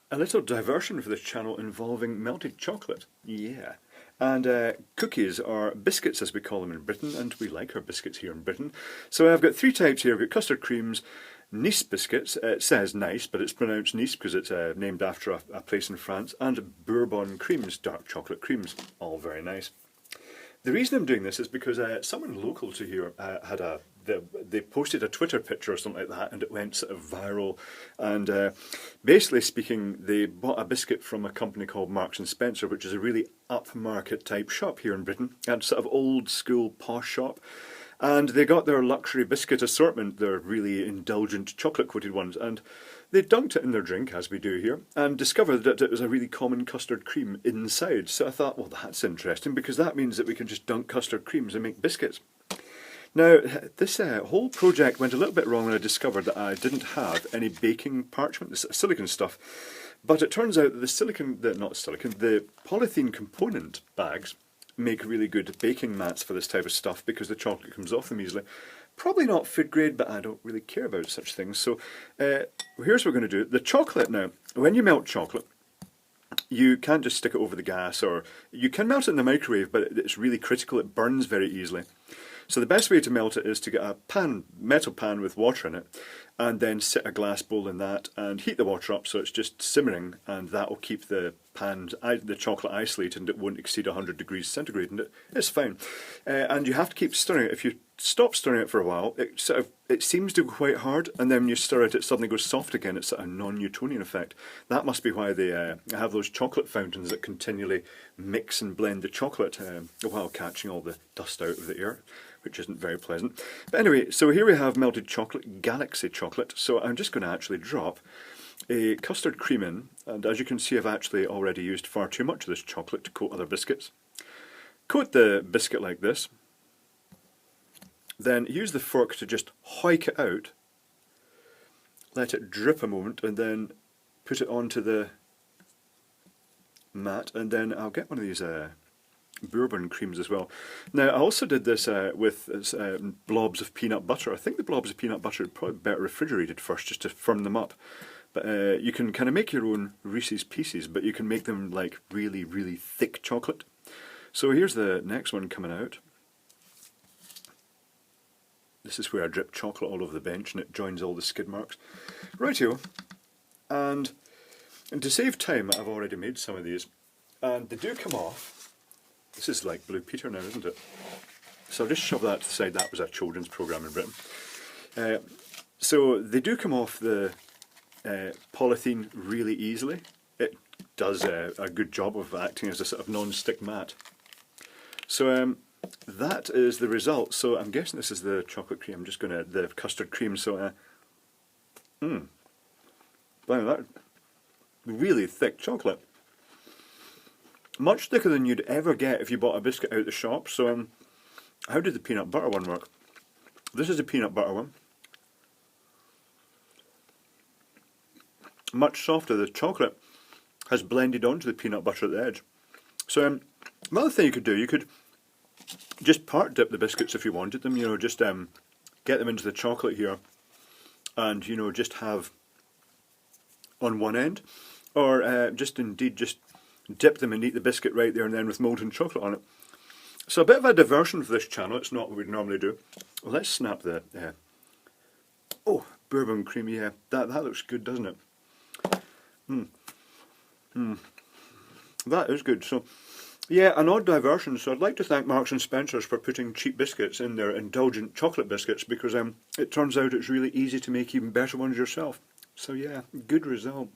A little diversion for this channel involving melted chocolate. Yeah. And cookies, or biscuits as we call them in Britain, and we like our biscuits here in Britain. So I've got three types here. I've got custard creams, Nice biscuits, it says nice, but it's pronounced Nice because it's named after a place in France, and Bourbon creams, dark chocolate creams, all very nice. The reason I'm doing this is because someone local to here they posted a Twitter picture or something like that, and it went sort of viral. And basically speaking, they bought a biscuit from a company called Marks and Spencer, which is a really upmarket type shop here in Britain, and sort of old school posh shop. And they got their luxury biscuit assortment, their really indulgent chocolate coated ones, and they dunked it in their drink, as we do here, and discovered that it was a really common custard cream inside. So I thought, well, that's interesting, because that means that we can just dunk custard creams and make biscuits. Now, this whole project went a little bit wrong when I discovered that I didn't have any baking parchment, the silicone stuff. But it turns out that the polythene component bags make really good baking mats for this type of stuff because the chocolate comes off them easily. Probably not food grade, but I don't really care about such things. So here's what we're going to do. The chocolate now, when you melt chocolate, you can't just stick it over the gas, or you can melt it in the microwave, but it's really critical. It burns very easily. So the best way to melt it is to get a metal pan with water in it, and then sit a glass bowl in that and heat the water up so it's just simmering, and that will keep the chocolate isolated and it won't exceed 100 degrees centigrade, and it's fine. And you have to keep stirring it. If you stop stirring it for a while, it seems to go quite hard, and then when you stir it, it suddenly goes soft again. It's a non-Newtonian effect. That must be why they have those chocolate fountains that continually mix and blend the chocolate while catching all the dust out of the air, which isn't very pleasant. But anyway, so here we have melted chocolate, Galaxy chocolate. So I'm just going to actually drop a custard cream in, and as you can see, I've actually already used far too much of this chocolate to coat other biscuits. Coat the biscuit like this, then use the fork to just hoik it out, let it drip a moment, and then put it onto the mat, and then I'll get one of these Bourbon creams as well. Now, I also did this with blobs of peanut butter. I think the blobs of peanut butter are probably better refrigerated first, just to firm them up. But you can kind of make your own Reese's Pieces, but you can make them like really, really thick chocolate. So here's the next one coming out. This is where I drip chocolate all over the bench and it joins all the skid marks. Rightio. And to save time, I've already made some of these. And they do come off. This is like Blue Peter now, isn't it? So I'll just shove that to the side. That was a children's programme in Britain. So they do come off the polythene really easily. It does a good job of acting as a sort of non-stick mat. So that is the result. So I'm guessing this is the chocolate cream. I'm just going to, the custard cream. So, wow, that really thick chocolate. Much thicker than you'd ever get if you bought a biscuit out the shop. So, how did the peanut butter one work? This is the peanut butter one. Much softer. The chocolate has blended onto the peanut butter at the edge. So, another thing you could do, you could just part dip the biscuits if you wanted them. You know, just get them into the chocolate here, and you know, just have on one end, or just dip them and eat the biscuit right there and then with molten chocolate on it. So a bit of a diversion for this channel. It's not what we'd normally do. Well, let's snap the oh, bourbon cream. Yeah, that looks good, doesn't it? That is good. So yeah, an odd diversion. So I'd like to thank Marks and Spencer's for putting cheap biscuits in their indulgent chocolate biscuits, because it turns out it's really easy to make even better ones yourself. So yeah, good result.